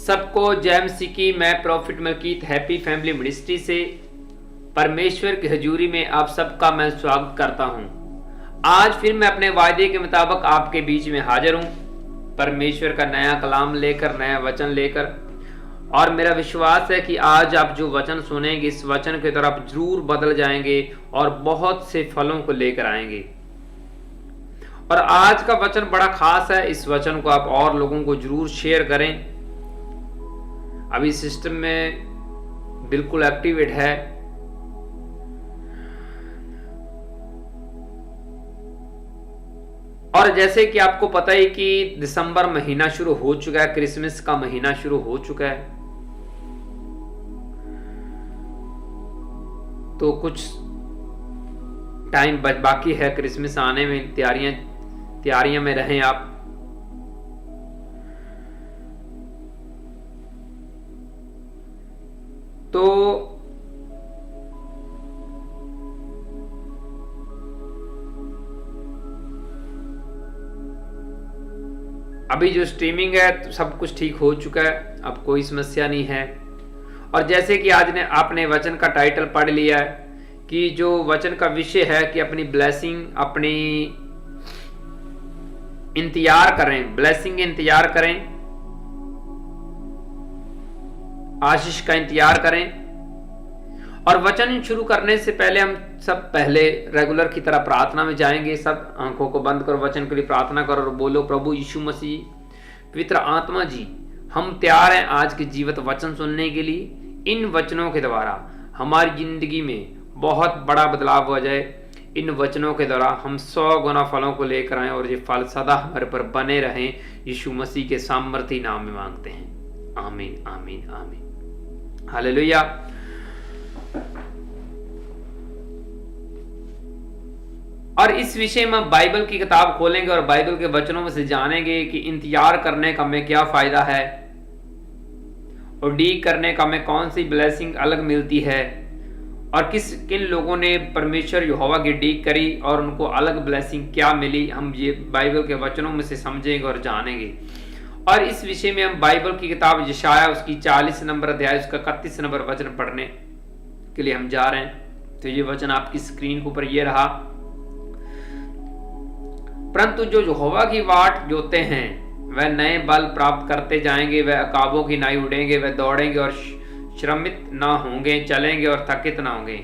सबको जय मसीह की। मैं prophet Malkit happy family ministry से परमेश्वर की हजूरी में आप सबका मैं स्वागत करता हूं। आज फिर मैं अपने वायदे के मुताबिक आपके बीच में हाजिर हूं, परमेश्वर का नया कलाम लेकर, नया वचन लेकर। और मेरा विश्वास है कि आज आप जो वचन सुनेंगे, इस वचन की तरफ जरूर बदल जाएंगे और बहुत से फलों को लेकर आएंगे। और आज का वचन बड़ा खास है, इस वचन को आप और लोगों को जरूर शेयर करें। अभी सिस्टम में बिल्कुल एक्टिवेट है। और जैसे कि आपको पता है कि दिसंबर महीना शुरू हो चुका है, क्रिसमस का महीना शुरू हो चुका है। तो कुछ टाइम बाकी है क्रिसमस आने में, तैयारियां में रहें आप। तो अभी जो स्ट्रीमिंग है तो सब कुछ ठीक हो चुका है, अब कोई समस्या नहीं है। और जैसे कि आज ने आपने वचन का टाइटल पढ़ लिया है कि जो वचन का विषय है कि अपनी ब्लेसिंग, अपनी इंतजार करें, ब्लेसिंग इंतजार करें, आशीष का इंतजार करें। और वचन शुरू करने से पहले हम सब पहले रेगुलर की तरह प्रार्थना में जाएंगे। सब आंखों को बंद करो, वचन के लिए प्रार्थना करो और बोलो, प्रभु यीशु मसीह, पवित्र आत्मा जी, हम तैयार हैं आज के जीवित वचन सुनने के लिए। इन वचनों के द्वारा हमारी जिंदगी में बहुत बड़ा बदलाव हो जाए। इन वचनों के द्वारा हम 100 गुना फलों को लेकर आए और ये फल सदा हमारे पर बने रहें। यीशु मसीह के सामर्थी नाम में मांगते हैं, आमीन आमीन आमीन, हालेलुया। और इस विषय में बाइबल की किताब खोलेंगे और बाइबल के वचनों में से जानेंगे कि इंतजार करने का हमें क्या फायदा है और डील करने का हमें कौन सी ब्लेसिंग अलग मिलती है और किन लोगों ने परमेश्वर यहोवा की डील करी और उनको अलग ब्लेसिंग क्या मिली। हम ये बाइबल के वचनों में से समझेंगे और जानेंगे। और इस विषय में हम बाइबल की किताब यशाया उसकी 40 नंबर अध्याय उसका 31 नंबर वचन पढ़ने के लिए हम जा रहे हैं। तो ये वचन आपकी स्क्रीन के ऊपर ये रहा, परंतु जो यहोवा की वाट जोते हैं वह नए बल प्राप्त करते जाएंगे, वह अकाबों की नाई उड़ेंगे, वह दौड़ेंगे और श्रमित ना होंगे, चलेंगे और थकित ना होंगे।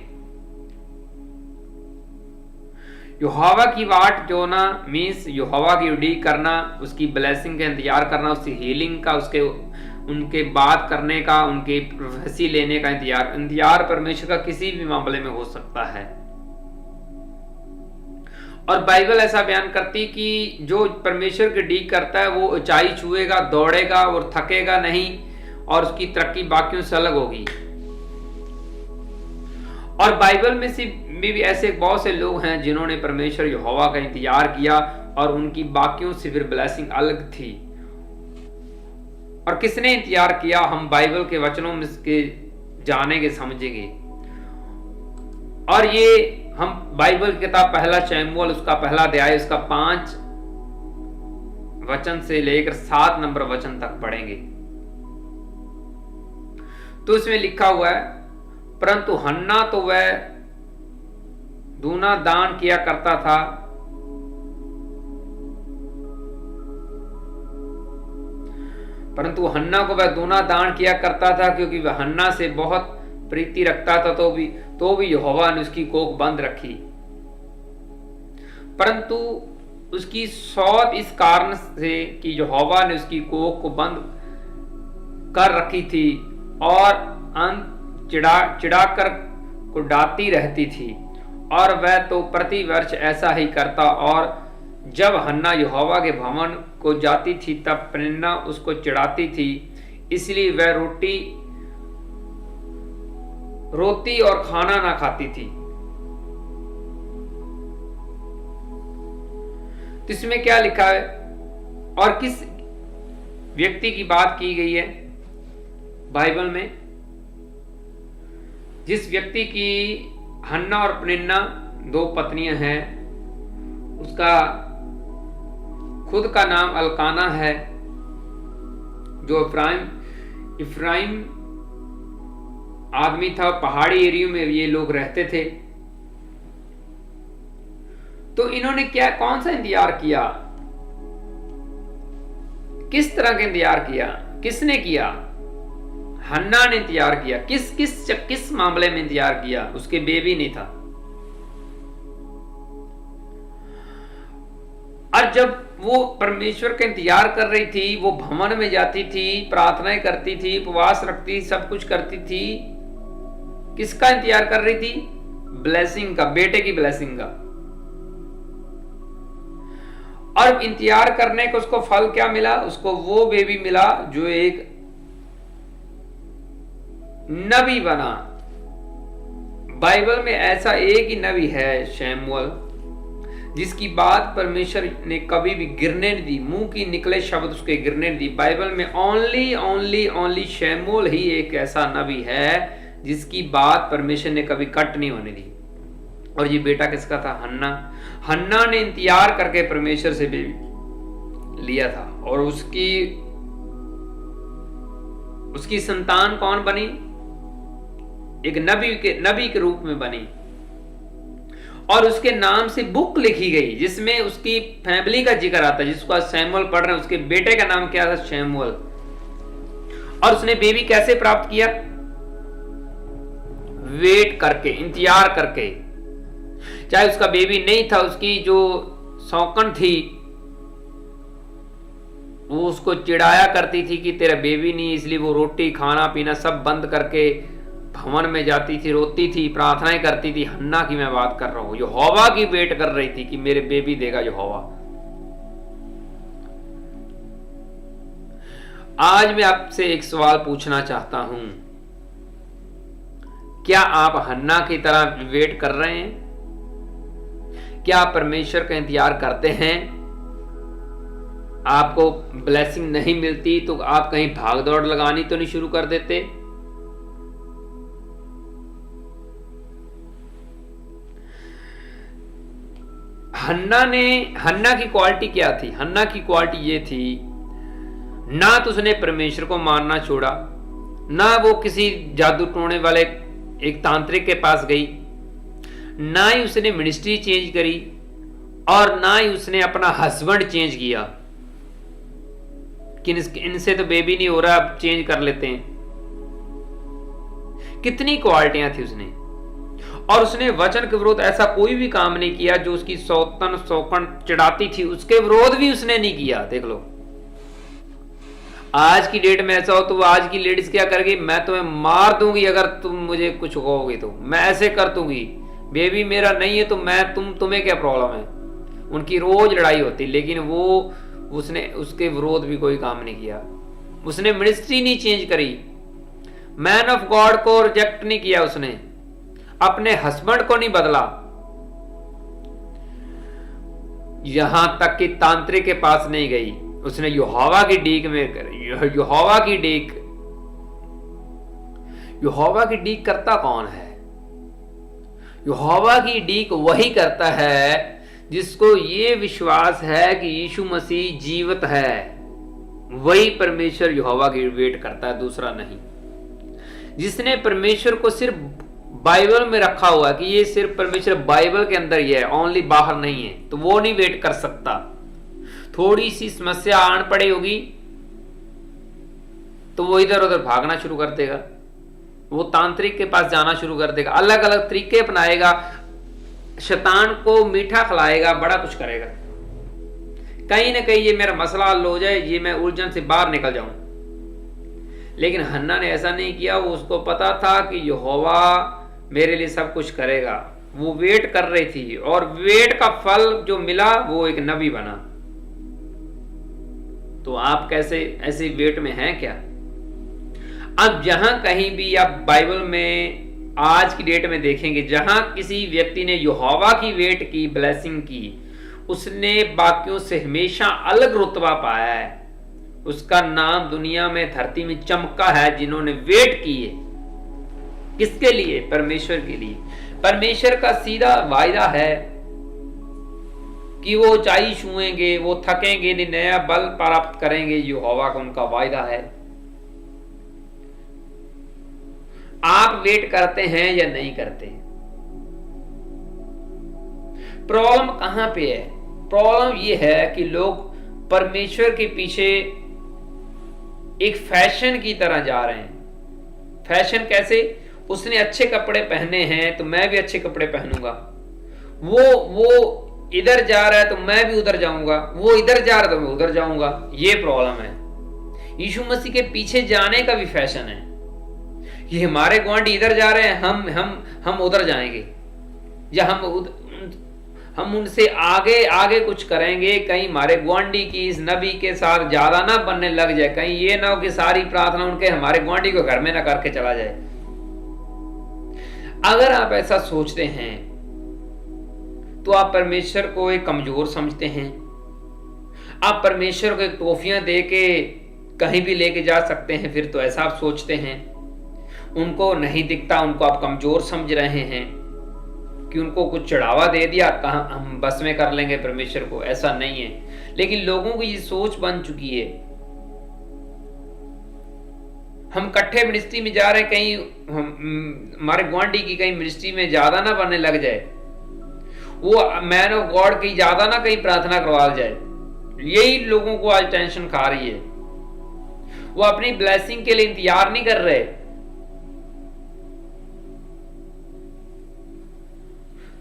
यहोवा की वाट जोना मीन्स यहोवा की उड़ीक करना, उसकी ब्लेसिंग का इंतजार करना, उसकी हीलिंग का, उनके बात करने का, उनके प्रोफेसी लेने का इंतजार परमेश्वर का किसी भी मामले में हो सकता है। और बाइबल ऐसा बयान करती कि जो परमेश्वर की डील करता है वो ऊंचाई छुएगा, दौड़ेगा और थकेगा नहीं और उसकी तरक्की बाकियों से अलग होगी। और बाइबल में भी ऐसे बहुत से लोग हैं जिन्होंने परमेश्वर यहोवा का इंतजार किया और उनकी बाकियों से फिर ब्लेसिंग अलग थी। और किसने इंतजार किया, हम बाइबल के वचनों में इसके जानेंगे, समझेंगे। और ये हम बाइबल की किताब पहला शमूएल उसका पहला अध्याय उसका 5 वचन से लेकर 7 नंबर वचन तक पढ़ेंगे। तो इसमें लिखा हुआ है, परंतु हन्ना तो वह दूना दान किया करता था, परंतु हन्ना को वह दूना दान किया करता था क्योंकि वह हन्ना से बहुत प्रीति रखता था। तो भी यहोवा ने उसकी कोख बंद रखी, परंतु उसकी सौत इस कारण से कि यहोवा ने उसकी कोख को बंद कर रखी थी और अंत चिढ़ाकर को डांटती रहती थी। और वह तो प्रति वर्ष ऐसा ही करता। और जब हन्ना यहोवा के भवन को जाती थी तब पनिन्ना उसको चिढ़ाती थी, इसलिए वह रोती और खाना ना खाती थी। तो इसमें क्या लिखा है और किस व्यक्ति की बात की गई है बाइबल में? जिस व्यक्ति की हन्ना और पनिन्ना 2 पत्नियां हैं, उसका खुद का नाम अलकाना है, जो इब्राहिम इफ्राइम आदमी था, पहाड़ी एरिया में ये लोग रहते थे। तो इन्होंने क्या, कौन सा इंतजार किया, किस तरह का इंतजार किया, किसने किया? हन्ना ने इंतजार किया। किस मामले में इंतजार किया? उसके बेबी नहीं था। और जब वो परमेश्वर का इंतजार कर रही थी, वो भवन में जाती थी, प्रार्थनाएं करती थी, उपवास रखती, सब कुछ करती थी। किसका इंतजार कर रही थी? ब्लेसिंग का, बेटे की ब्लेसिंग का। और इंतजार करने का उसको फल क्या मिला? उसको वो बेबी मिला जो एक नबी बना। बाइबल में ऐसा एक ही नबी है, शमूएल, जिसकी बात परमेश्वर ने कभी भी गिरने नहीं दी, मुंह की निकले शब्द उसके गिरने नहीं दी। बाइबल में ओनली शमूएल ही एक ऐसा नबी है जिसकी बात परमेश्वर ने कभी कट नहीं होने दी। और ये बेटा किसका था? हन्ना। हन्ना ने इंतजार करके परमेश्वर से बेबी लिया था, और उसकी संतान कौन बनी? एक नबी के रूप में बनी। और उसके नाम से बुक लिखी गई जिसमें उसकी फैमिली का जिक्र आता है, जिसको आज शमूएल पढ़ रहे हैं। उसके बेटे का नाम क्या था? शमूएल। और उसने बेबी कैसे प्राप्त किया? वेट करके, इंतजार करके। चाहे उसका बेबी नहीं था, उसकी जो सौकन थी वो उसको चिढ़ाया करती थी कि तेरा बेबी नहीं, इसलिए वो रोटी खाना पीना सब बंद करके भवन में जाती थी, रोती थी, प्रार्थनाएं करती थी। हन्ना की मैं बात कर रहा हूं, यहोवा की वेट कर रही थी कि मेरे बेबी देगा यहोवा। आज मैं आपसे एक सवाल पूछना चाहता हूं, क्या आप हन्ना की तरह वेट कर रहे हैं? क्या आप परमेश्वर का इंतजार करते हैं? आपको ब्लेसिंग नहीं मिलती तो आप कहीं भाग दौड़ लगानी तो नहीं शुरू कर देते? हन्ना की क्वालिटी क्या थी? हन्ना की क्वालिटी ये थी, ना तो उसने परमेश्वर को मानना छोड़ा, ना वो किसी जादू टोने वाले एक तांत्रिक के पास गई, ना ही उसने मिनिस्ट्री चेंज करी, और ना ही उसने अपना हस्बैंड चेंज किया कि इनसे तो बेबी नहीं हो रहा, अब चेंज कर लेते हैं। कितनी क्वालिटियां थी उसने। और उसने वचन के विरोध ऐसा कोई भी काम नहीं किया। जो उसकी सौकन चढ़ाती थी उसके विरोध भी उसने नहीं किया। देख लो, आज की डेट में ऐसा हो तो आज की लेडीज क्या करेगी? मैं तुम्हें मार दूंगी अगर तुम मुझे कुछ कहोगे, तो मैं ऐसे कर दूंगी, बेबी मेरा नहीं है तो मैं तुम्हें क्या प्रॉब्लम है? उनकी रोज लड़ाई होती। लेकिन उसने उसके विरोध भी कोई काम नहीं किया। उसने मिनिस्ट्री नहीं चेंज करी, मैन ऑफ गॉड को रिजेक्ट नहीं किया, उसने अपने हस्बैंड को नहीं बदला। यहां तक कि तांत्रिक के पास नहीं गई, उसने यहोवा की डीक में करी। यहोवा की डीक करता कौन है? यहोवा की डीक वही करता है जिसको ये विश्वास है कि यीशु मसीह जीवित है। वही परमेश्वर यहोवा की वेट करता है, दूसरा नहीं। जिसने परमेश्वर को सिर्फ बाइबल में रखा हुआ कि ये सिर्फ परमेश्वर बाइबल के अंदर ही है, ओनली बाहर नहीं है, तो वो नहीं वेट कर सकता। थोड़ी सी समस्या आन पड़ी होगी तो वो इधर उधर भागना शुरू कर देगा, वो तांत्रिक के पास जाना शुरू कर देगा, अलग अलग तरीके अपनाएगा, शैतान को मीठा खिलाएगा, बड़ा कुछ करेगा। कहीं ना कहीं ये मेरा मसला हल हो जाए, ये मैं उलझन से बाहर निकल जाऊं। लेकिन हन्ना ने ऐसा नहीं किया। वो उसको पता था कि यहोवा मेरे लिए सब कुछ करेगा। वो वेट कर रही थी, और वेट का फल जो मिला वो एक नबी बना। तो आप कैसे ऐसे वेट में हैं क्या? अब जहां कहीं भी आप बाइबल में आज की डेट में देखेंगे, जहां किसी व्यक्ति ने यहोवा की वेट की, ब्लेसिंग की, उसने बाकियों से हमेशा अलग रुतबा पाया है। उसका नाम दुनिया में, धरती में चमका है, जिन्होंने वेट की है। किसके लिए? परमेश्वर के लिए। परमेश्वर का सीधा वायदा है कि वो ऊंचाई छुएंगे, वो थकेंगे नहीं, नया बल प्राप्त करेंगे। यहोवा का उनका वायदा है। आप वेट करते हैं या नहीं करते? प्रॉब्लम कहां पे है? प्रॉब्लम ये है कि लोग परमेश्वर के पीछे एक फैशन की तरह जा रहे हैं। फैशन कैसे? उसने अच्छे कपड़े पहने हैं तो मैं भी अच्छे कपड़े पहनूंगा, वो इधर जा रहा है तो मैं भी उधर जाऊंगा, वो इधर जा रहा है तो मैं उधर जाऊंगा। ये प्रॉब्लम है। यीशु मसीह के पीछे जाने का भी फैशन है। ये हमारे गुआंढी इधर जा रहे हैं, हम उधर जाएंगे, या हम उनसे आगे आगे कुछ करेंगे। कहीं हमारे गुआंढी की इस नबी के साथ ज्यादा ना बनने लग जाए, कहीं ये ना हो कि सारी प्रार्थना उनके हमारे गुआंढी को घर में ना करके चला जाए। अगर आप ऐसा सोचते हैं तो आप परमेश्वर को एक कमजोर समझते हैं। आप परमेश्वर को एक टॉफियां दे के कहीं भी लेके जा सकते हैं, फिर तो ऐसा आप सोचते हैं। उनको नहीं दिखता, उनको आप कमजोर समझ रहे हैं कि उनको कुछ चढ़ावा दे दिया, कहां हम बस में कर लेंगे परमेश्वर को। ऐसा नहीं है, लेकिन लोगों की ये सोच बन चुकी है। हम इकट्ठे मिनिस्ट्री में जा रहे हैं, कहीं हमारे गुआंढी की कहीं मिनिस्ट्री में ज्यादा ना बनने लग जाए, वो मैन ऑफ गॉड की ज्यादा ना कहीं प्रार्थना करवा जाए। यही लोगों को आज टेंशन खा रही है। वो अपनी ब्लेसिंग के लिए इंतजार नहीं कर रहे।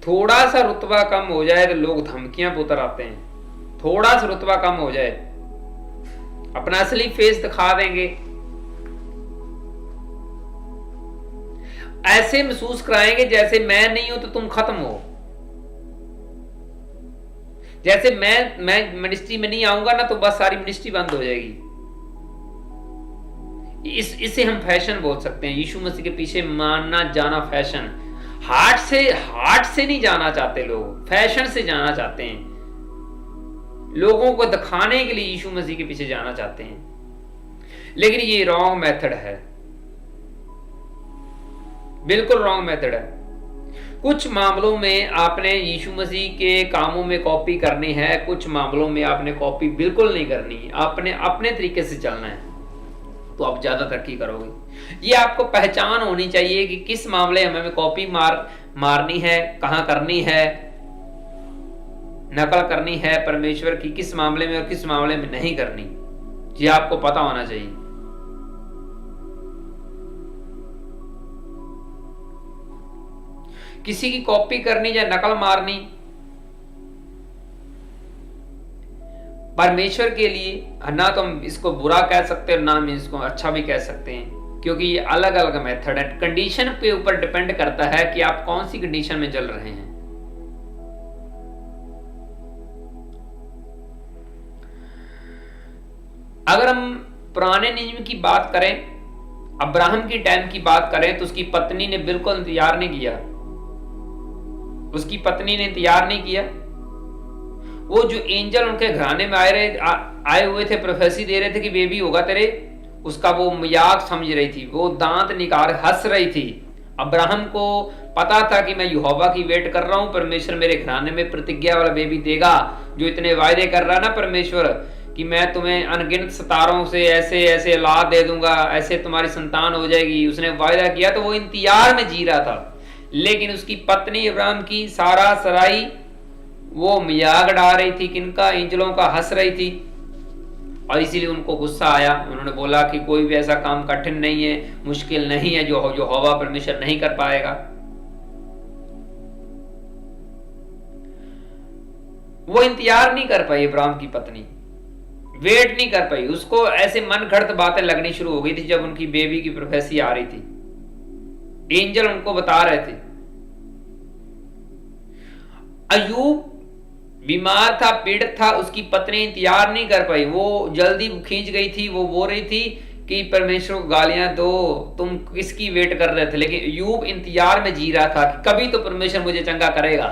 थोड़ा सा रुतबा कम हो जाए तो लोग धमकियां पे उतर आते हैं। थोड़ा सा रुतबा कम हो जाए, अपना असली फेस दिखा देंगे। ऐसे महसूस कराएंगे जैसे मैं नहीं हूं तो तुम खत्म हो, जैसे मैं मिनिस्ट्री में नहीं आऊंगा ना तो बस सारी मिनिस्ट्री बंद हो जाएगी। इसे हम फैशन बोल सकते हैं। यीशु मसीह के पीछे मानना जाना फैशन। हार्ट से नहीं जाना चाहते लोग, फैशन से जाना चाहते हैं। लोगों को दिखाने के लिए यीशु मसीह के पीछे जाना चाहते हैं, लेकिन ये रॉन्ग मेथड है, बिल्कुल रॉन्ग मेथड है। कुछ मामलों में आपने यीशु मसीह के कामों में कॉपी करनी है, कुछ मामलों में आपने कॉपी बिल्कुल नहीं करनी है। आपने अपने तरीके से चलना है तो आप ज्यादा तरक्की करोगे। ये आपको पहचान होनी चाहिए कि किस मामले हमें कॉपी मारनी है, कहां करनी है, नकल करनी है परमेश्वर की, किस मामले में और किस मामले में नहीं करनी। ये आपको पता होना चाहिए। किसी की कॉपी करनी या नकल मारनी परमेश्वर के लिए ना तो हम इसको बुरा कह सकते हैं, ना हम इसको अच्छा भी कह सकते हैं, क्योंकि ये अलग अलग मेथड है। कंडीशन पे ऊपर डिपेंड करता है कि आप कौन सी कंडीशन में चल रहे हैं। अगर हम पुराने नियम की बात करें, अब्राहम की टाइम की बात करें, तो उसकी पत्नी ने बिल्कुल इंतजार नहीं किया। उसकी पत्नी ने इंतजार नहीं किया। वो जो एंजल उनके घराने में आए हुए थे, प्रोफेसी दे रहे थे कि बेबी होगा तेरे, उसका वो मजाक समझ रही थी, वो दांत निकाल हंस रही थी। अब्राहम को पता था कि मैं यहोवा की वेट कर रहा हूं, परमेश्वर मेरे घराने में प्रतिज्ञा वाला बेबी देगा, जो इतने वायदे कर रहा ना परमेश्वर कि मैं तुम्हें अनगिनत सितारों से ऐसे ऐसे औलाद दे दूंगा, ऐसे तुम्हारी संतान हो जाएगी। उसने वायदा किया, तो वो इंतजार में जी रहा था। लेकिन उसकी पत्नी अब्राहम की सारा सराई वो मजाक उड़ा रही थी, किनका, एंजलों का, हंस रही थी, और इसीलिए उनको गुस्सा आया। उन्होंने बोला कि कोई भी ऐसा काम कठिन नहीं है, मुश्किल नहीं है जो यहोवा परमेश्वर नहीं कर पाएगा। वो इंतजार नहीं कर पाई, अब्राहम की पत्नी वेट नहीं कर पाई। उसको ऐसे मन घड़त बातें लगनी शुरू हो गई थी जब उनकी बेबी की प्रोफेसी आ रही थी। एंजल उनको बता रहे थे। अयूब बीमार था, पीड़ित था, उसकी पत्नी इंतजार नहीं कर पाई, वो जल्दी खींच गई थी। वो बोल रही थी कि परमेश्वर को गालियां दो, तुम किसकी वेट कर रहे थे। लेकिन अयूब इंतजार में जी रहा था कि कभी तो परमेश्वर मुझे चंगा करेगा।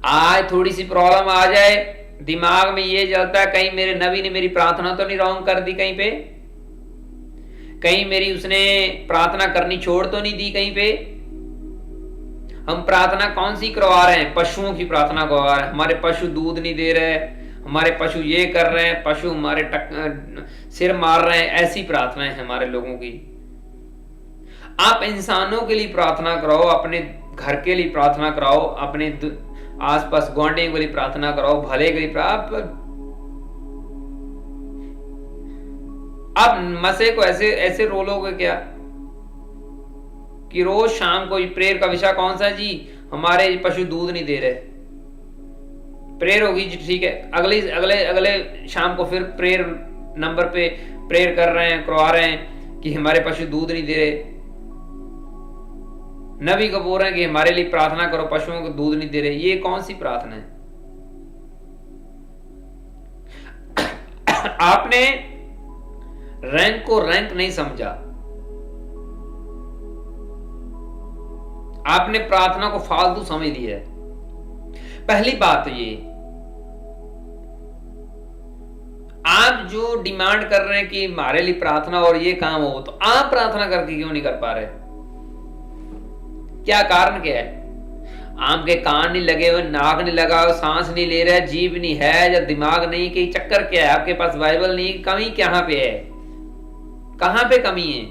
आज थोड़ी सी प्रॉब्लम आ जाए, दिमाग में ये चलता है कहीं मेरे नबी ने मेरी प्रार्थना तो नहीं रॉन्ग कर दी, कहीं मेरी उसने प्रार्थना करनी छोड़ तो नहीं दी कहीं पे। हम प्रार्थना कौन सी करवा रहे हैं? पशुओं की प्रार्थना करवा रहे हैं। हमारे पशु दूध नहीं दे रहे, हमारे पशु ये कर रहे हैं, पशु हमारे सिर मार रहे हैं। ऐसी प्रार्थनाएं हैं हमारे लोगों की। आप इंसानों के लिए प्रार्थना कराओ, अपने घर के लिए प्रार्थना कराओ, अपने आसपास गुआंढियों के लिए प्रार्थना कराओ, भले के लिए आप मसीह को ऐसे ऐसे रोलोगे क्या कि रोज शाम को प्रेयर का विषय कौन सा है जी? हमारे पशु दूध नहीं दे रहे। प्रेयर होगी जी, ठीक है, अगले अगले अगले शाम को फिर प्रेयर नंबर पे प्रेयर कर रहे हैं, करवा रहे हैं कि हमारे पशु दूध नहीं दे रहे। नबी को बोल रहे हैं कि हमारे लिए प्रार्थना करो, पशुओं को दूध नहीं दे रहे। ये कौन सी प्रार्थना है? आपने रैंक को रैंक नहीं समझा, आपने प्रार्थना को फालतू समझ लिया है। पहली बात तो ये, आप जो डिमांड कर रहे हैं कि हमारे लिए प्रार्थना और ये काम हो, तो आप प्रार्थना करके क्यों नहीं कर पा रहे? क्या कारण क्या है? आपके कान नहीं लगे हुए, नाक नहीं लगा हुआ, सांस नहीं ले रहा, जीभ नहीं है, या दिमाग नहीं, कि चक्कर क्या है? आपके पास बाइबल नहीं, कमी कहां पे है? कहां पे कमी है?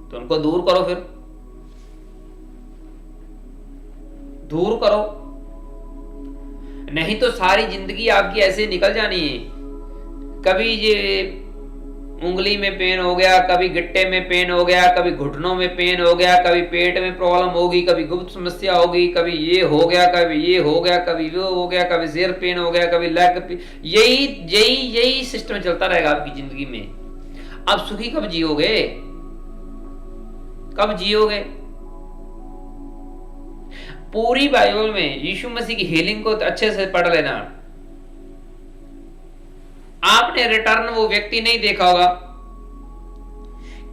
तो उनको दूर करो, फिर दूर करो, नहीं तो सारी जिंदगी आपकी ऐसे निकल जानी है। कभी ये उंगली में पेन हो गया, कभी गिट्टे में पेन हो गया, कभी घुटनों में पेन हो गया, कभी पेट में प्रॉब्लम होगी, कभी गुप्त समस्या होगी, कभी ये हो गया, कभी ये हो गया, कभी वो हो गया, कभी सिर पेन हो गया, कभी लेग, यही यही यही सिस्टम चलता रहेगा आपकी जिंदगी में। आप सुखी कब जियोगे? कब जियोगे? पूरी बाइबल में यीशु मसीह की हीलिंग को अच्छे से पढ़ लेना। आपने रिटर्न वो व्यक्ति नहीं देखा होगा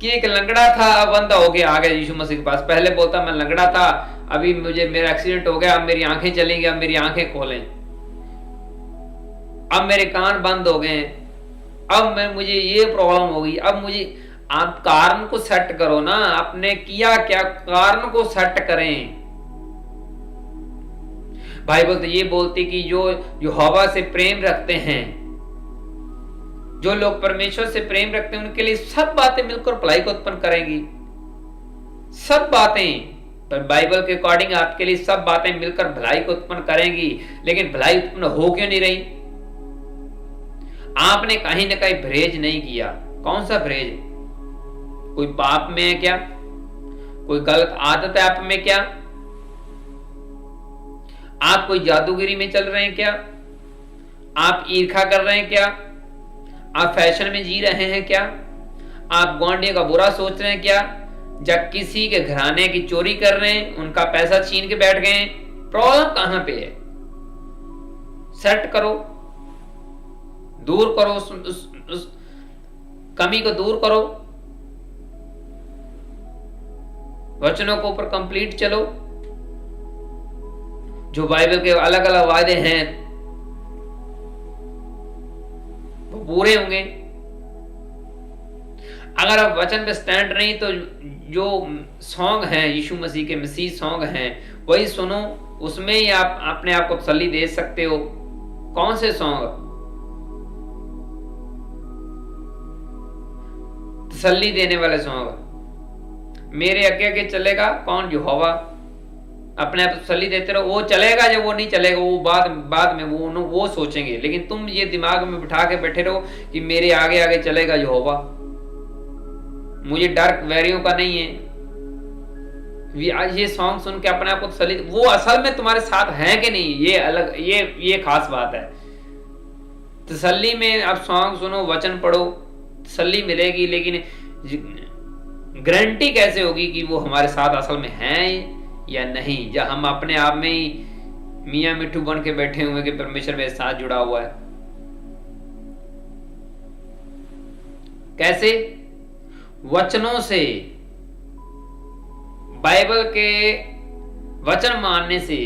कि एक लंगड़ा था, अब अंधा हो गया, आ गया यीशु मसीह के पास। पहले बोलता मैं लंगड़ा था, अभी मुझे मेरा एक्सीडेंट हो गया, अब मेरी आंखें चलेंगी, अब मेरी आंखें खोलें, अब मेरे कान बंद हो गए, अब मुझे ये प्रॉब्लम होगी, अब मुझे। आप कारण को सेट करो ना, आपने किया क्या, कारण को सेट करें। बाइबल तो ये बोलती कि जो यहोवा से प्रेम रखते हैं, जो लोग परमेश्वर से प्रेम रखते हैं, उनके लिए सब बातें मिलकर भलाई को उत्पन्न करेंगी। सब बातें, पर बाइबल के अकॉर्डिंग आपके लिए सब बातें मिलकर भलाई को उत्पन्न करेंगी, लेकिन भलाई उत्पन्न हो क्यों नहीं रही? आपने कहीं ना कहीं परहेज नहीं किया। कौन सा परहेज? कोई पाप में है क्या? कोई गलत आदत है आप में क्या? आप कोई जादूगिरी में चल रहे हैं क्या? आप ईर्ष्या कर रहे हैं क्या? आप फैशन में जी रहे हैं क्या? आप गुआंढियों का बुरा सोच रहे हैं क्या? जब किसी के घराने की चोरी कर रहे हैं, उनका पैसा छीन के बैठ गए? प्रॉब्लम कहां पे है? सेट करो, दूर करो, उस कमी को दूर करो, वचनों के ऊपर कंप्लीट चलो। जो बाइबल के अलग अलग वायदे हैं वो पूरे होंगे। अगर आप वचन पे स्टैंड नहीं, तो जो सॉन्ग हैं यीशु मसीह के मसीह सॉन्ग हैं वही सुनो, उसमें ही आप अपने आप को तसल्ली दे सकते हो। कौन से सॉन्ग? तसल्ली देने वाले सॉन्ग। मेरे आगे आगे चलेगा कौन? यहोवा। अपने आप तसल्ली देते रहो, वो चलेगा। जब वो नहीं चलेगा वो बाद में वो सोचेंगे, लेकिन तुम ये दिमाग में बिठा के बैठे रहो कि मेरे आगे आगे चलेगा यहोवा, मुझे डर वैरियों का नहीं है। ये सॉन्ग सुन के अपने आप को तसल्ली, वो असल में तुम्हारे साथ है कि नहीं, ये अलग, ये खास बात है। तसल्ली में आप सॉन्ग सुनो, वचन पढ़ो, तसल्ली मिलेगी, लेकिन गारंटी कैसे होगी कि वो हमारे साथ असल में हैं या नहीं? जब हम अपने आप में ही मियां मिठू बन के बैठे हुए कि परमेश्वर मेरे साथ जुड़ा हुआ है। कैसे? वचनों से, बाइबल के वचन मानने से।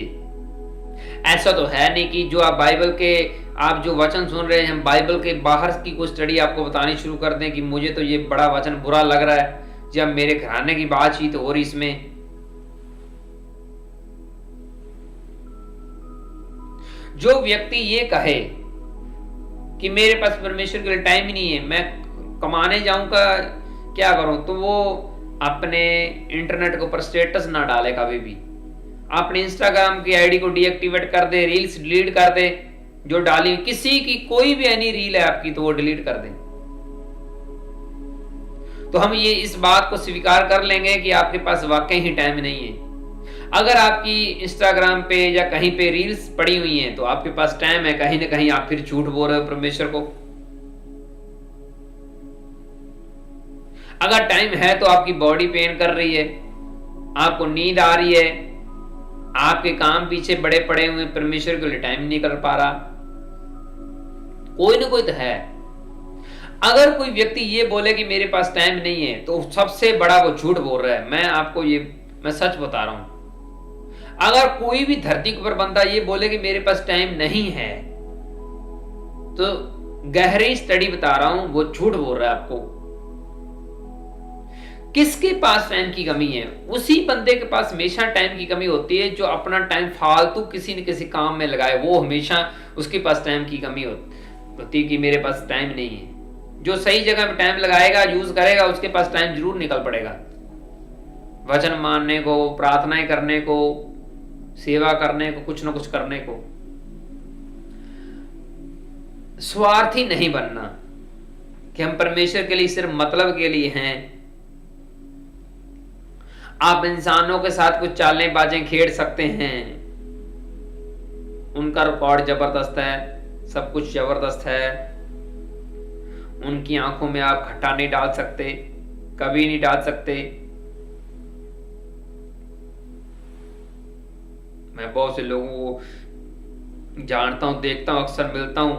ऐसा तो है नहीं कि जो आप बाइबल के, आप जो वचन सुन रहे हैं, हम बाइबल के बाहर की कोई स्टडी आपको बतानी शुरू कर दें कि मुझे तो ये बड़ा वचन बुरा लग रहा है, जब मेरे घराने की बातचीत हो रही इसमें। जो व्यक्ति ये कहे कि मेरे पास परमेश्वर के लिए टाइम ही नहीं है, मैं कमाने जाऊंगा क्या करूं, तो वो अपने इंटरनेट के ऊपर स्टेटस ना डाले कभी भी। अपने इंस्टाग्राम की आईडी को डीएक्टिवेट कर दे, रील्स डिलीट कर दे, जो डाली किसी की कोई भी एनी रील है आपकी तो वो डिलीट कर दे। तो हम ये इस बात को स्वीकार कर लेंगे कि आपके पास वाकई ही टाइम नहीं है। अगर आपकी इंस्टाग्राम पे या कहीं पे रील्स पड़ी हुई हैं तो आपके पास टाइम है, कहीं ना कहीं आप फिर झूठ बोल रहे हो परमेश्वर को। अगर टाइम है तो आपकी बॉडी पेन कर रही है, आपको नींद आ रही है, आपके काम पीछे बड़े पड़े हुए, परमेश्वर के लिए टाइम नहीं निकल पा रहा, कोई ना कोई तो है। अगर कोई व्यक्ति ये बोले कि मेरे पास टाइम नहीं है तो सबसे बड़ा वो झूठ बोल रहा है। मैं आपको मैं सच बता रहा हूं। अगर कोई भी धरती के ऊपर बंदा ये बोले कि मेरे पास टाइम नहीं है तो गहरी स्टडी बता रहा हूं वो झूठ बोल रहा है आपको। किसके पास टाइम की कमी है? उसी बंदे के पास हमेशा टाइम की कमी होती है जो अपना टाइम फालतू किसी न किसी काम में लगाए। वो हमेशा उसके पास टाइम की कमी होती कि मेरे पास टाइम नहीं है। जो सही जगह में टाइम लगाएगा, यूज करेगा, उसके पास टाइम जरूर निकल पड़ेगा। वचन मानने को, प्रार्थनाएं करने को, सेवा करने को, कुछ ना कुछ करने को। स्वार्थी नहीं बनना कि हम परमेश्वर के लिए सिर्फ मतलब के लिए हैं। आप इंसानों के साथ कुछ चालें बाजें खेल सकते हैं, उनका रिकॉर्ड जबरदस्त है, सब कुछ जबरदस्त है। उनकी आंखों में आप खट्टा नहीं डाल सकते, कभी नहीं डाल सकते। मैं बहुत से लोगों को जानता हूं, देखता हूं, अक्सर मिलता हूं।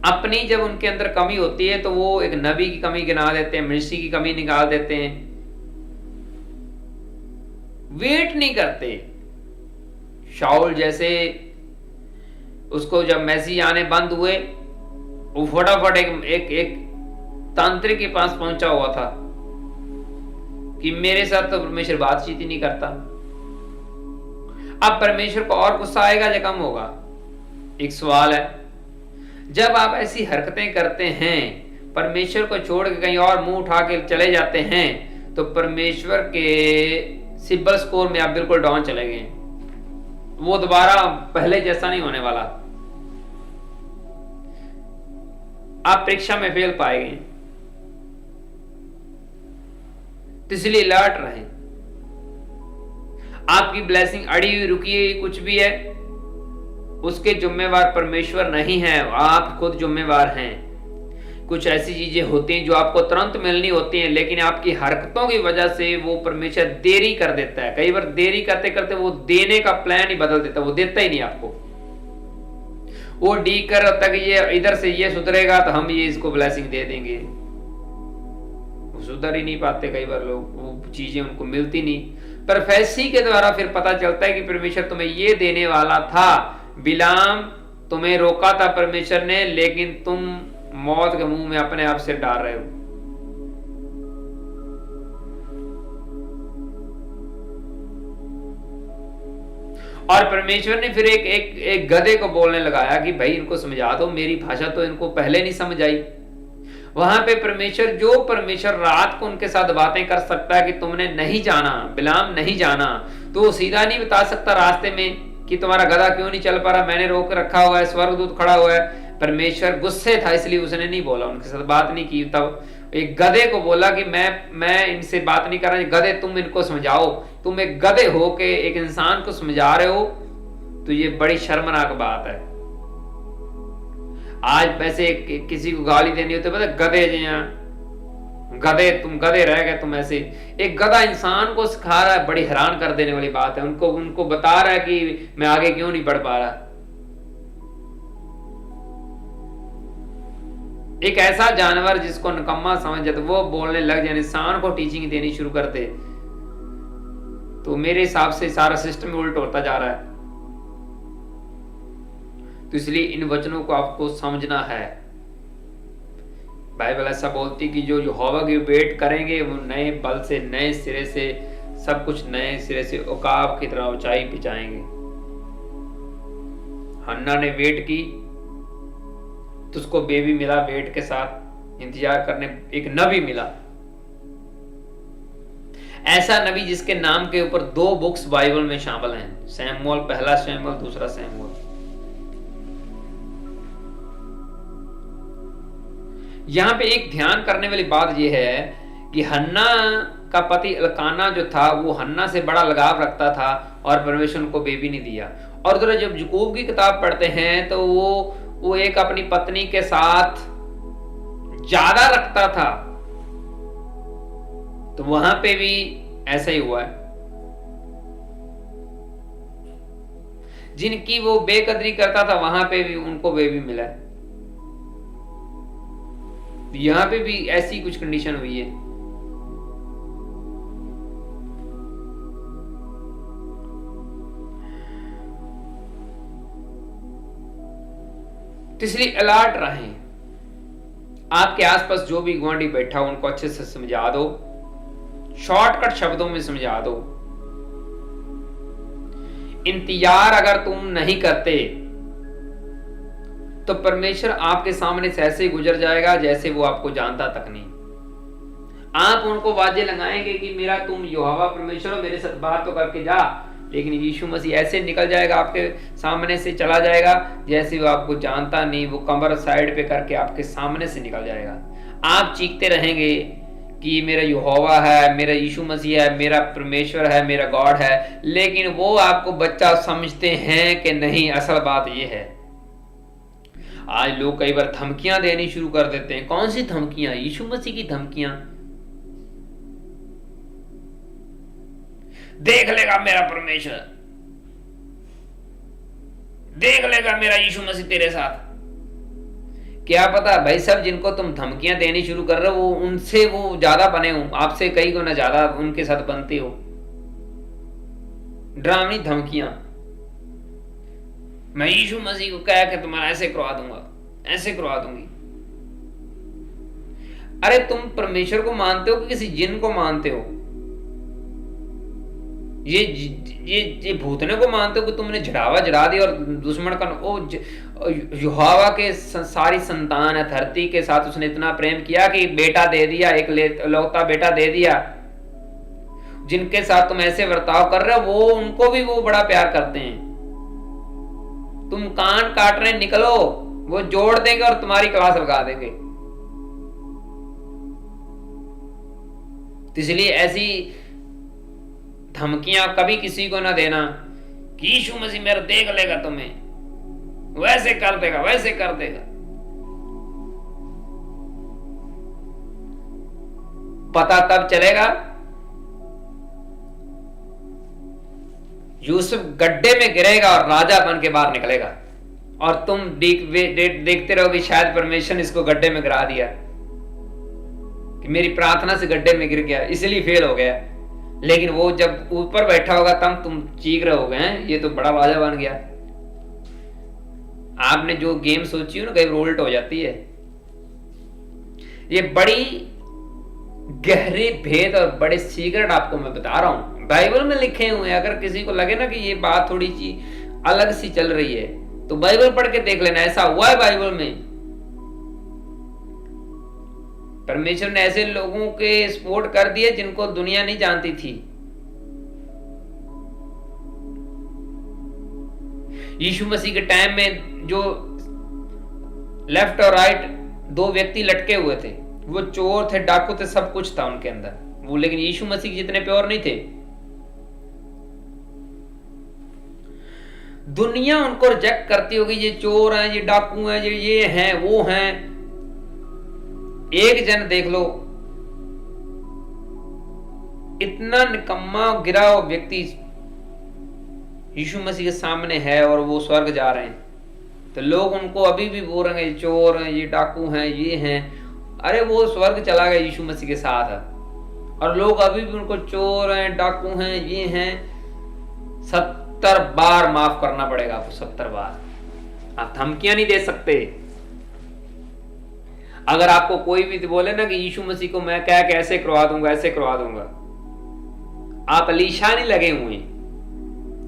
अपनी जब उनके अंदर कमी होती है तो वो एक नबी की कमी गिना देते हैं, मिर्ची की कमी निकाल देते हैं, वेट नहीं करते। शाऊल जैसे, उसको जब मैसेज आने बंद हुए वो फटाफट एक तांत्रिक के पास पहुंचा हुआ था कि मेरे साथ तो परमेश्वर बातचीत ही नहीं करता। अब परमेश्वर को और गुस्सा आएगा या कम होगा? एक सवाल है। जब आप ऐसी हरकतें करते हैं, परमेश्वर को छोड़ के कहीं और मुंह उठा के चले जाते हैं, तो परमेश्वर के सिबल स्कोर में आप बिल्कुल डाउन चले गए। वो दोबारा पहले जैसा नहीं होने वाला। आप परीक्षा में फेल पाएंगे। तो इसलिए अलर्ट रहें। आपकी ब्लेसिंग अड़ी हुई, रुकी हुई कुछ भी है, उसके जिम्मेवार परमेश्वर नहीं है, आप खुद जिम्मेवार हैं। कुछ ऐसी चीजें होती हैं जो आपको तुरंत मिलनी होती हैं, लेकिन आपकी हरकतों की वजह से वो परमेश्वर देरी कर देता है। कई बार देरी करते करते वो देने का प्लान ही बदल देता है, वो देता ही नहीं आपको। वो डी कर तक ये इधर से ये सुधरेगा तो हम ये इसको ब्लेसिंग दे देंगे। वो सुधर ही नहीं पाते कई बार लोग, वो चीजें उनको मिलती नहीं। प्रोफेसी के द्वारा फिर पता चलता है कि परमेश्वर तुम्हें ये देने वाला था। बिलाम, तुम्हें रोका था परमेश्वर ने, लेकिन तुम मौत के मुंह में अपने आप से डाल रहे हो। और परमेश्वर ने फिर एक गधे को बोलने लगाया कि भाई इनको समझा दो, मेरी भाषा तो इनको पहले नहीं समझ आई। वहां पे परमेश्वर रात को उनके साथ बातें कर सकता है कि तुमने नहीं जाना, बिलाम नहीं जाना, तो वो सीधा नहीं बता सकता रास्ते में कि तुम्हारा गधा क्यों नहीं चल पा रहा, मैंने रोक रखा हुआ है, स्वर्गदूत खड़ा हुआ है। परमेश्वर गुस्से था इसलिए उसने नहीं बोला, उनके साथ बात नहीं की। तब एक गधे को बोला कि मैं इनसे बात नहीं कर रहा, गधे तुम इनको समझाओ। तुम एक गधे हो के एक इंसान को समझा रहे हो, तो ये बड़ी शर्मनाक बात है। आज वैसे किसी को गाली देनी होती है, पता गधे जी, गधे तुम गधे रह गए तुम ऐसे। एक गधा इंसान को सिखा रहा है, बड़ी हैरान कर देने वाली बात है। उनको बता रहा है कि मैं आगे क्यों नहीं बढ़ पा रहा। एक ऐसा जानवर जिसको निकम्मा समझ जाते वो बोलने लग जाए, इंसान को टीचिंग देनी शुरू कर दे, तो मेरे हिसाब से सारा सिस्टम उल्ट होता जा रहा है। तो इसलिए इन वचनों को आपको समझना है। बाइबल ऐसा बोलती कि जो यहोवा की वेट करेंगे वो नए बल से, नए सिरे से, सब कुछ नए सिरे से उकाब की तरह ऊंचाई पे जाएंगे। हन्ना ने वेट की तो उसको बेबी मिला वेट के साथ, इंतजार करने एक नबी मिला, ऐसा नबी जिसके नाम के ऊपर 2 बुक्स बाइबल में शामिल हैं, सैमुअल, पहला सैमुअल, दूसरा सैमुअल। यहां पे एक ध्यान करने वाली बात यह है कि हन्ना का पति एल्काना जो था वो हन्ना से बड़ा लगाव रखता था और परमेश्वर को बेबी नहीं दिया। और जरा जब याकूब की किताब पढ़ते हैं तो वो एक अपनी पत्नी के साथ ज्यादा रखता था, तो वहां पे भी ऐसा ही हुआ है। जिनकी वो बेकदरी करता था वहां पे भी उनको बेबी मिला है। यहां पे भी ऐसी कुछ कंडीशन हुई है। तो इसलिए अलर्ट रहें। आपके आसपास जो भी गुआंढी बैठा हो उनको अच्छे से समझा दो, शॉर्टकट शब्दों में समझा दो। इंतजार अगर तुम नहीं करते तो परमेश्वर आपके सामने से ऐसे ही गुजर जाएगा जैसे वो आपको जानता तक नहीं। आप उनको वाजे लगाएंगे कि मेरा तुम यहोवा परमेश्वर हो, मेरे साथ बात तो करके जा, लेकिन यीशु मसीह ऐसे निकल जाएगा, आपके सामने से चला जाएगा जैसे वो आपको जानता नहीं। वो कमर साइड पे करके आपके सामने से निकल जाएगा। आप चीखते रहेंगे कि मेरा यहोवा है, मेरा यीशु मसीह है, मेरा परमेश्वर है, मेरा गॉड है, लेकिन वो आपको बच्चा समझते हैं कि नहीं। असल बात ये है, आज लोग कई बार धमकियां देनी शुरू कर देते हैं। कौन सी धमकियां? यीशु मसीह की धमकियां। देख लेगा मेरा परमेश्वर, देख लेगा मेरा यीशु मसीह तेरे साथ। क्या पता भाई साहब, जिनको तुम धमकियां देनी शुरू कर रहे हो वो उनसे वो ज्यादा बने हो, आपसे कई गुना ज्यादा उनके साथ बनते हो। डरावनी धमकियां, मैं यीशु मसीह को कह के तुम्हारा ऐसे करवा दूंगा, ऐसे करवा दूंगी। अरे तुम परमेश्वर को मानते हो कि किसी जिन को मानते हो? ये भूतने को मानते हो कि तुमने झड़ावा जड़ा दिया और दुश्मन का यहोवा के सारी संतान है धरती के साथ उसने इतना प्रेम किया कि बेटा दे दिया, एक लौता बेटा दे दिया। जिनके साथ तुम ऐसे बर्ताव कर रहे हो वो उनको भी वो बड़ा प्यार करते हैं। तुम कान काट रहे निकलो, वो जोड़ देंगे और तुम्हारी क्लास लगा देंगे। तो इसलिए ऐसी धमकियां कभी किसी को ना देना कि यीशु मसीह मेरा देख लेगा तुम्हें, वैसे कर देगा, वैसे कर देगा। पता तब चलेगा यूसुफ गड्ढे में गिरेगा और राजा बन के बाहर निकलेगा, और तुम देखते रहोगे शायद परमेश्वर ने इसको गड्ढे में गिरा दिया कि मेरी प्रार्थना से गड्ढे में गिर गया इसलिए फेल हो गया। लेकिन वो जब ऊपर बैठा होगा तब तुम चीख रहे होगे हैं ये तो बड़ा राजा बन गया। आपने जो गेम सोची हो ना कई उल्ट हो जाती है। ये बड़ी गहरे भेद और बड़े सीक्रेट आपको मैं बता रहा हूं, बाइबल में लिखे हुए हैं। अगर किसी को लगे ना कि ये बात थोड़ी सी अलग सी चल रही है तो बाइबल पढ़ के देख लेना, ऐसा हुआ है बाइबल में। परमेश्वर ने ऐसे लोगों के सपोर्ट कर दिए जिनको दुनिया नहीं जानती थी। यीशु मसीह के टाइम में जो लेफ्ट और राइट 2 व्यक्ति लटके हुए थे, वो चोर थे, डाकू थे, सब कुछ था उनके अंदर वो, लेकिन यीशु मसीह जितने प्योर नहीं थे। दुनिया उनको रिजेक्ट करती होगी, ये चोर हैं, ये डाकू हैं, ये हैं, वो हैं। एक जन देख लो, इतना निकम्मा गिरा हुआ व्यक्ति यीशु मसीह के सामने है और वो स्वर्ग जा रहे हैं, तो लोग उनको अभी भी बोल रहे हैं चोर हैं, ये डाकू हैं, ये हैं। अरे वो स्वर्ग चला गया यीशु मसीह के साथ, और लोग अभी भी उनको चोर हैं, डाकू हैं, ये हैं। 70 बार माफ करना पड़ेगा आपको, 70 बार। आप धमकियां नहीं दे सकते। अगर आपको कोई भी बोले ना कि यीशु मसीह को मैं क्या कैसे करवा दूंगा, ऐसे करवा दूंगा, आप अलीशा नहीं लगे हुए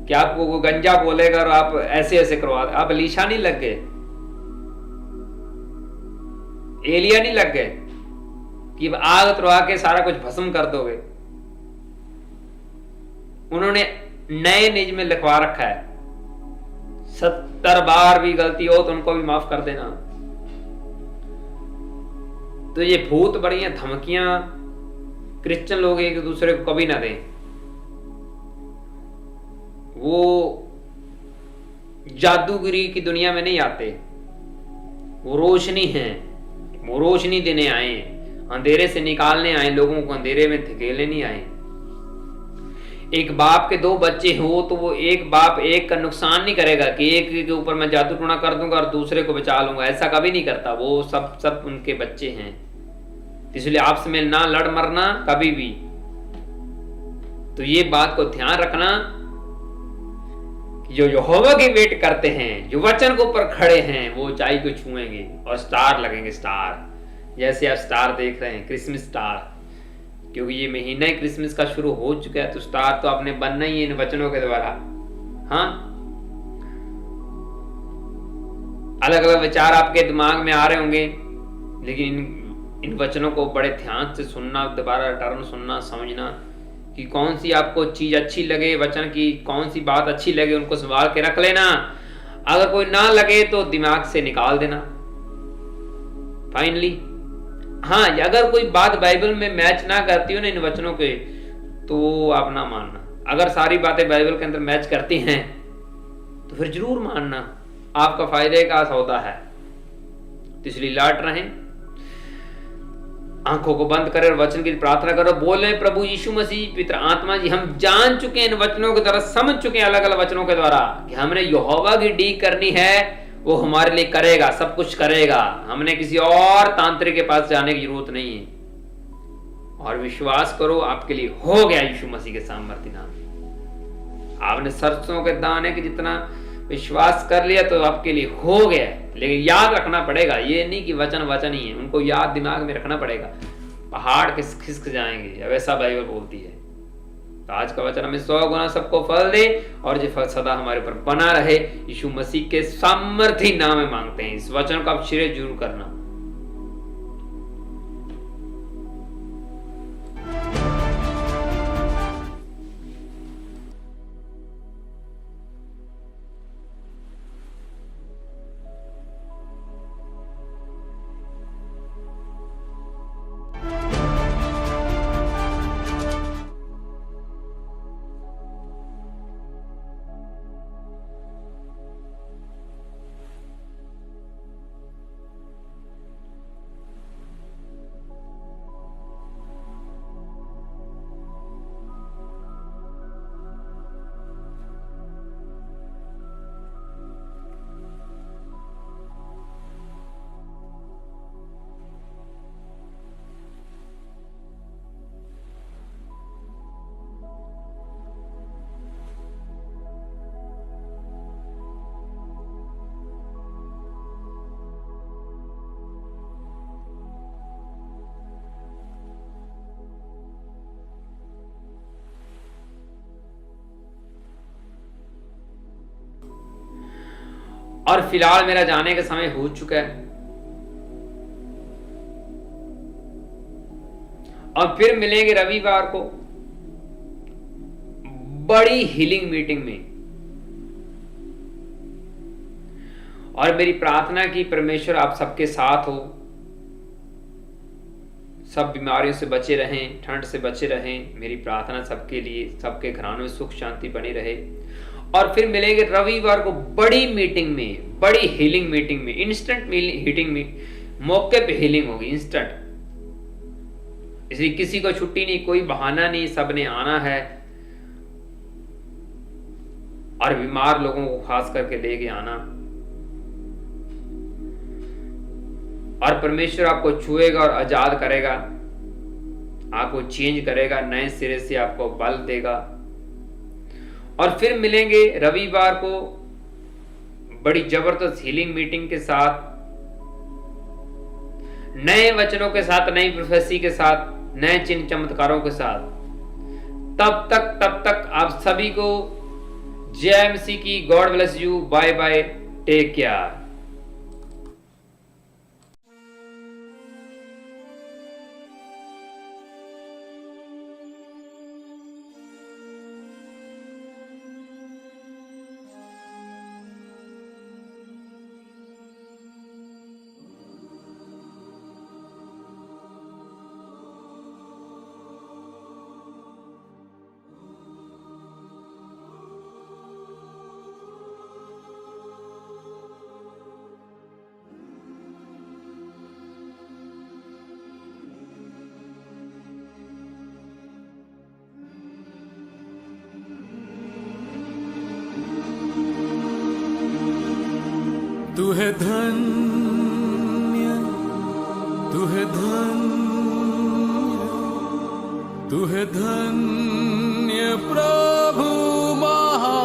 कि आपको वो गंजा बोलेगा और आप ऐसे ऐसे करवा, आप अलीशा नहीं लग गए, एलिया नहीं लग गए। कि आग तुड़वा के सारा कुछ भस्म कर दोगे। उन्होंने नए निज में लिखवा रखा है 70 बार भी गलती हो तो उनको भी माफ कर देना। तो ये भूत बड़ियां धमकियां क्रिश्चियन लोग एक दूसरे को कभी ना दें। वो जादूगिरी की दुनिया में नहीं आते, वो रोशनी है, वो रोशनी देने आए हैं, अंधेरे से निकालने आए, लोगों को अंधेरे में धकेलने नहीं आए। एक बाप के 2 बच्चे हो तो वो एक बाप एक का नुकसान नहीं करेगा कि एक के ऊपर मैं जादू टोना कर दूंगा और दूसरे को बचा लूंगा, ऐसा कभी नहीं करता। वो सब उनके बच्चे हैं। इसलिए आपस में ना लड़ मरना कभी भी। तो ये बात को ध्यान रखना कि जो यहोवा की वेट करते हैं, जो वचन के ऊपर खड़े हैं, वो ऊंचाई को छुएंगे और स्टार लगेंगे। स्टार जैसे आप स्टार देख रहे हैं, क्रिसमस स्टार, क्योंकि ये महीना ही क्रिसमस का शुरू हो चुका है, तो स्टार तो आपने बनना ही है इन वचनों के द्वारा। हाँ, अलग अलग विचार आपके दिमाग में आ रहे होंगे, लेकिन इन वचनों को बड़े ध्यान से सुनना, दोबारा टर्न सुनना, समझना कि कौन सी आपको चीज अच्छी लगे, वचन की कौन सी बात अच्छी लगे, उनको संभाल के रख लेना। अगर कोई ना लगे तो दिमाग से निकाल देना। फाइनली हाँ, अगर कोई बात बाइबल में मैच ना करती हो ना इन वचनों के, तो आप ना मानना। अगर सारी बातें बाइबल के अंदर मैच करती हैं तो फिर जरूर मानना, आपका फायदे का सौदा है। तो इसलिए लाट रहें, आंखों को बंद करें, वचन की प्रार्थना करो, बोले प्रभु यीशु मसीह, पिता आत्मा जी, हम जान चुके हैं इन वचनों के द्वारा, समझ चुके हैं अलग अलग वचनों के द्वारा कि हमने यहोवा की डी करनी है, वो हमारे लिए करेगा, सब कुछ करेगा। हमने किसी और तांत्रिक के पास जाने की जरूरत नहीं है। और विश्वास करो, आपके लिए हो गया यीशु मसीह के सामर्थ्य नाम। आपने सरसों के दाने के जितना विश्वास कर लिया तो आपके लिए हो गया। लेकिन याद रखना पड़ेगा, ये नहीं कि वचन वचन ही है, उनको याद दिमाग में रखना पड़ेगा। पहाड़ खिसक जाएंगे, वैसा बाइबल बोलती है। तो आज का वचन हमें 100 गुना सबको फल दे और जो फल सदा हमारे ऊपर बना रहे। यीशु मसीह के सामर्थी नाम में मांगते हैं। इस वचन को आप शेयर जरूर करना। और फिलहाल मेरा जाने का समय हो चुका है। और फिर मिलेंगे रविवार को बड़ी हीलिंग मीटिंग में। और मेरी प्रार्थना की परमेश्वर आप सबके साथ हो, सब बीमारियों से बचे रहें, ठंड से बचे रहें। मेरी प्रार्थना सबके लिए, सबके घरानों में सुख शांति बनी रहे। और फिर मिलेंगे रविवार को बड़ी मीटिंग में, बड़ी हीलिंग मीटिंग में, इंस्टेंट हीलिंग में, मौके पे हीलिंग होगी इंस्टेंट। इसलिए किसी को छुट्टी नहीं, कोई बहाना नहीं, सबने आना है। और बीमार लोगों को खास करके लेके आना। और परमेश्वर आपको छुएगा और आजाद करेगा, आपको चेंज करेगा, नए सिरे से आपको बल देगा। और फिर मिलेंगे रविवार को बड़ी जबरदस्त हीलिंग मीटिंग के साथ, नए वचनों के साथ, नई प्रोफेसी के साथ, नए चिन्ह चमत्कारों के साथ। तब तक आप सभी को जय मसीह की। God bless you. Bye bye, take care. है धन्य, तू है धन्य, तू है धन्य प्रभु महान,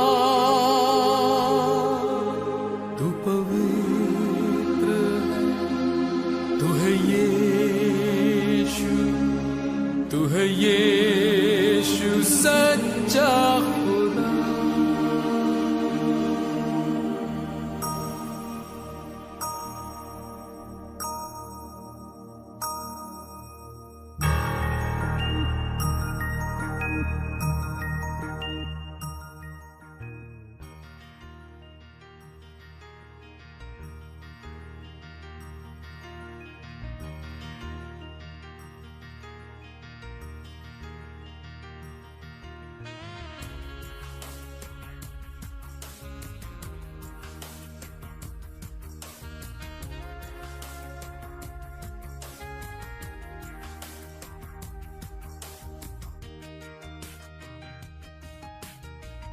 तू पवित्र है, तू है यीशु, तू है यीशु।